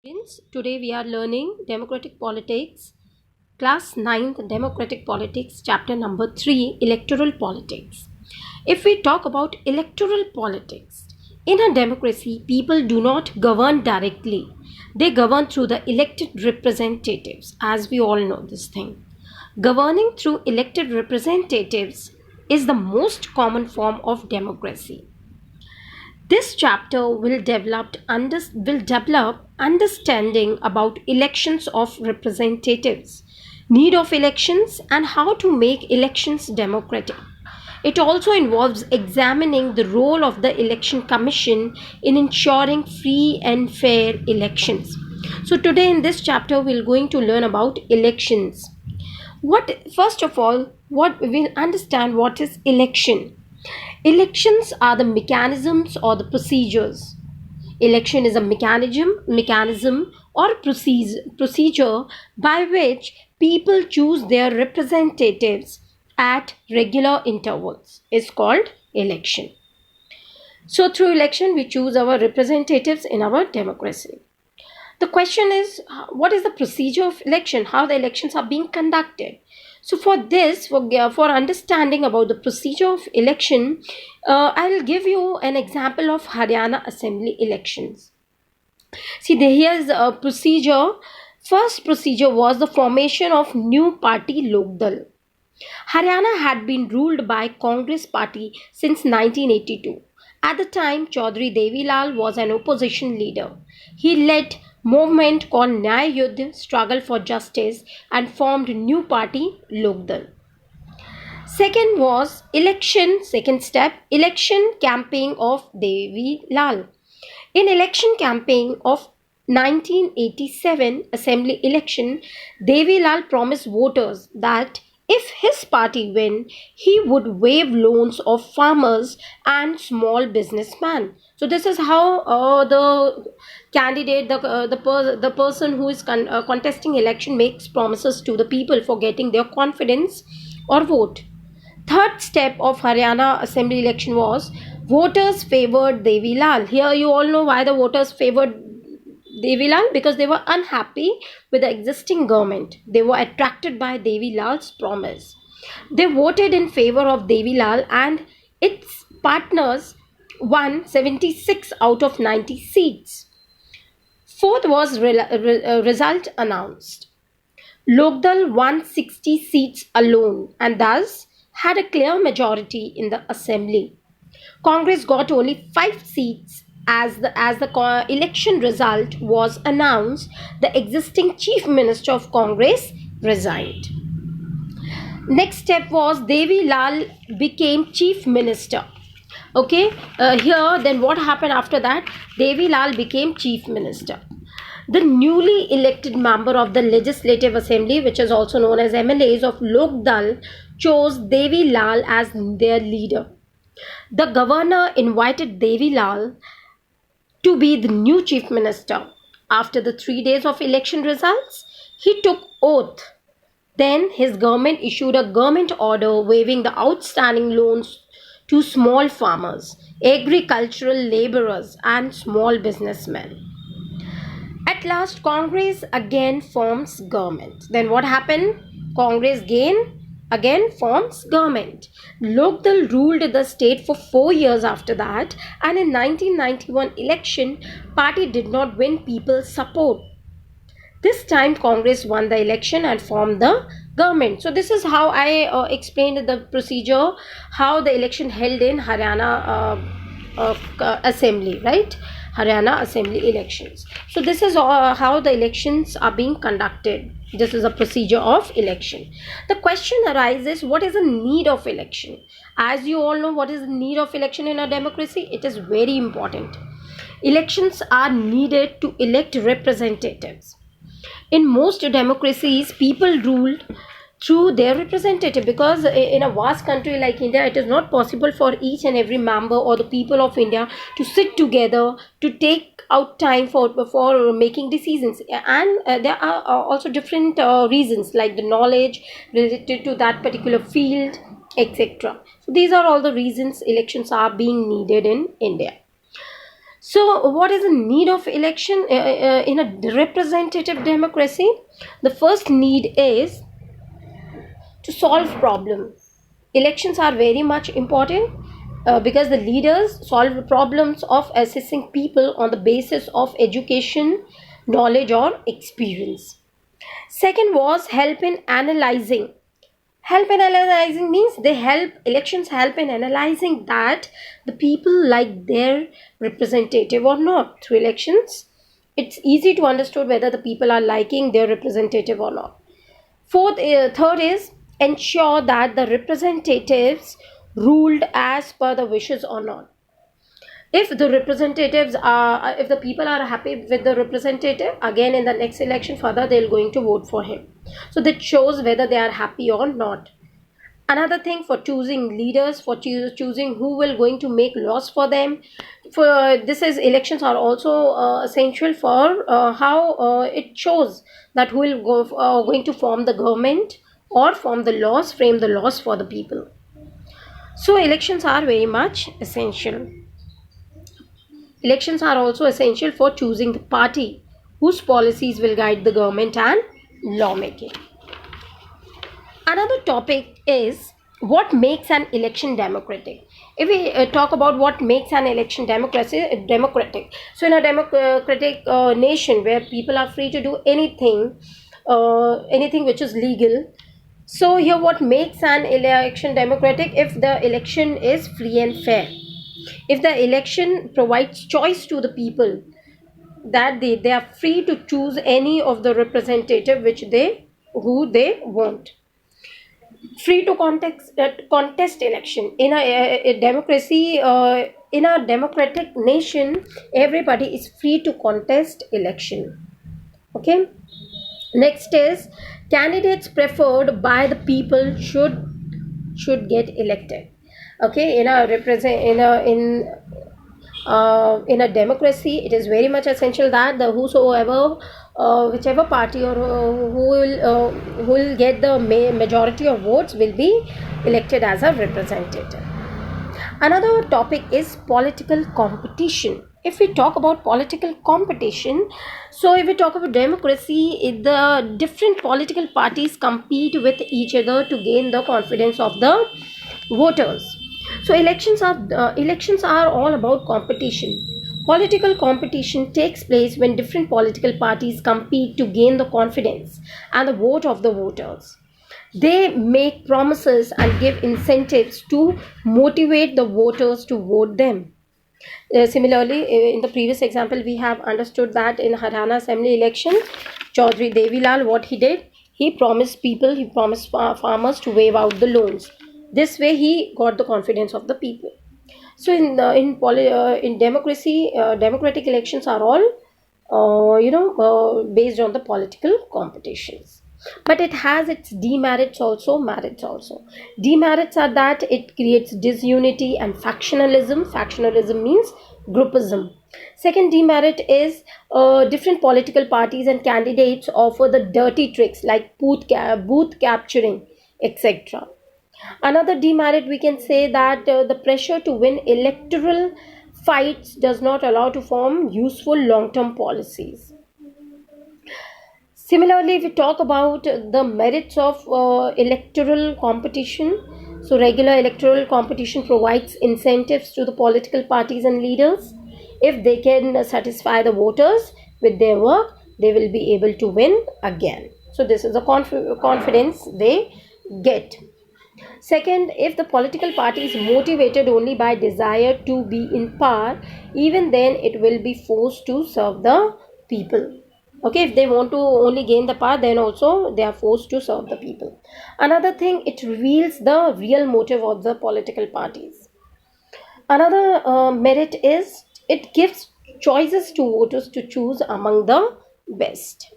Students, today we are learning Democratic Politics, Class 9th Democratic Politics, Chapter number 3, Electoral Politics. If we talk about electoral politics, in a democracy, people do not govern directly. They govern through the elected representatives, as we all know this thing. Governing through elected representatives is the most common form of democracy. This chapter will develop understanding about elections of representatives, need of elections, and how to make elections democratic. It also involves examining the role of the election commission in ensuring free and fair elections. So today in this chapter we're going to learn about elections. What first of all, what we'll understand what is election. Elections are the mechanisms or the procedures. Election is a mechanism or procedure by which people choose their representatives at regular intervals. Is called election. So through election we choose our representatives in our democracy. The question is, what is the procedure of election, how the elections are being conducted. So for this, for understanding about the procedure of election, I'll give you an example of Haryana assembly elections. See, here's a procedure. First procedure was the formation of new party Lokdal. Haryana had been ruled by Congress party since 1982. At the time, Chaudhry Devilal was an opposition leader. He led movement called Nyay Yudh, Struggle for Justice, and formed new party Lokdal. Second was second step, election campaign of Devi Lal. In election campaign of 1987 assembly election, Devi Lal promised voters that if his party win, he would waive loans of farmers and small businessmen. So this is how the candidate, the person who is contesting election makes promises to the people for getting their confidence or vote. Third step of Haryana assembly election was voters favored Devi Lal. Here you all know why the voters favored Devi Lal, because they were unhappy with the existing government. They were attracted by Devi Lal's promise. They voted in favor of Devi Lal and its partners won 76 out of 90 seats. Fourth was result announced. Lokdal won 60 seats alone and thus had a clear majority in the assembly. Congress got only 5 seats. As the election result was announced, the existing chief minister of Congress resigned. Next step was Devi Lal became chief minister. Okay, here then what happened after that? Devi Lal became chief minister. The newly elected member of the Legislative Assembly, which is also known as MLAs of Lokdal, chose Devi Lal as their leader. The governor invited Devi Lal to be the new chief minister. After the 3 days of election results, he took oath. Then his government issued a government order waiving the outstanding loans to small farmers, agricultural laborers, and small businessmen. At last, Congress again forms government. Then what happened? Congress again forms government. Lokdal ruled the state for 4 years after that, and in 1991 election, party did not win people's support. This time Congress won the election and formed the government. So this is how I explained the procedure, how the election held in Haryana assembly, right? Haryana assembly elections. So this is how the elections are being conducted. This is a procedure of election. The question arises, what is the need of election? As you all know, what is the need of election in a democracy? It is very important. Elections are needed to elect representatives. In most democracies, people rule through their representative, because in a vast country like India, it is not possible for each and every member or the people of India to sit together to take out time for making decisions, and there are also different reasons like the knowledge related to that particular field, etc. So these are all the reasons elections are being needed in India. So, what is the need of election in a representative democracy? The first need is to solve problem. Elections are very much important because the leaders solve problems of assessing people on the basis of education, knowledge, or experience. Second was help in analyzing. Help in analyzing means they help, elections help in analyzing that the people like their representative or not. Through elections, it's easy to understand whether the people are liking their representative or not. Third is ensure that the representatives ruled as per the wishes or not. If the representatives are, if the people are happy with the representative, again in the next election further they're going to vote for him. So that shows whether they are happy or not. Another thing for choosing leaders, for choosing who will going to make laws for them. For this is elections are also essential for how it shows that who will going to form the government or form the laws, frame the laws for the people. So elections are very much essential. Elections are also essential for choosing the party whose policies will guide the government and lawmaking. Another topic is what makes an election democratic. If we talk about what makes an election democratic, so in a democratic nation where people are free to do anything, anything which is legal. So here, what makes an election democratic? If the election is free and fair, if the election provides choice to the people, that they are free to choose any of the representative which they who they want, free to contest election in a democracy, in a democratic nation everybody is free to contest election. Okay, next is candidates preferred by the people should get elected. Okay, in a democracy it is very much essential that the whosoever whichever party or who will get the majority of votes will be elected as a representative. Another topic is political competition. If we talk about political competition, so if we talk about democracy, the different political parties compete with each other to gain the confidence of the voters. So elections are all about competition. Political competition takes place when different political parties compete to gain the confidence and the vote of the voters. They make promises and give incentives to motivate the voters to vote them. Similarly, in the previous example, we have understood that in Haryana Assembly election, Chaudhry Devilal, what he did, he promised people, he promised farmers to waive out the loans. This way, he got the confidence of the people. So, in democracy, democratic elections are all, based on the political competitions. But it has its demerits also, merits also. Demerits are that it creates disunity and factionalism. Factionalism means groupism. Second demerit is different political parties and candidates offer the dirty tricks like booth capturing, etc. Another demerit, we can say that the pressure to win electoral fights does not allow to form useful long-term policies. Similarly, if we talk about the merits of electoral competition, so regular electoral competition provides incentives to the political parties and leaders. If they can satisfy the voters with their work, they will be able to win again. So this is a confidence they get. Second, if the political party is motivated only by desire to be in power, even then it will be forced to serve the people. Okay, if they want to only gain the power, then also they are forced to serve the people. Another thing, it reveals the real motive of the political parties. Another merit is it gives choices to voters to choose among the best.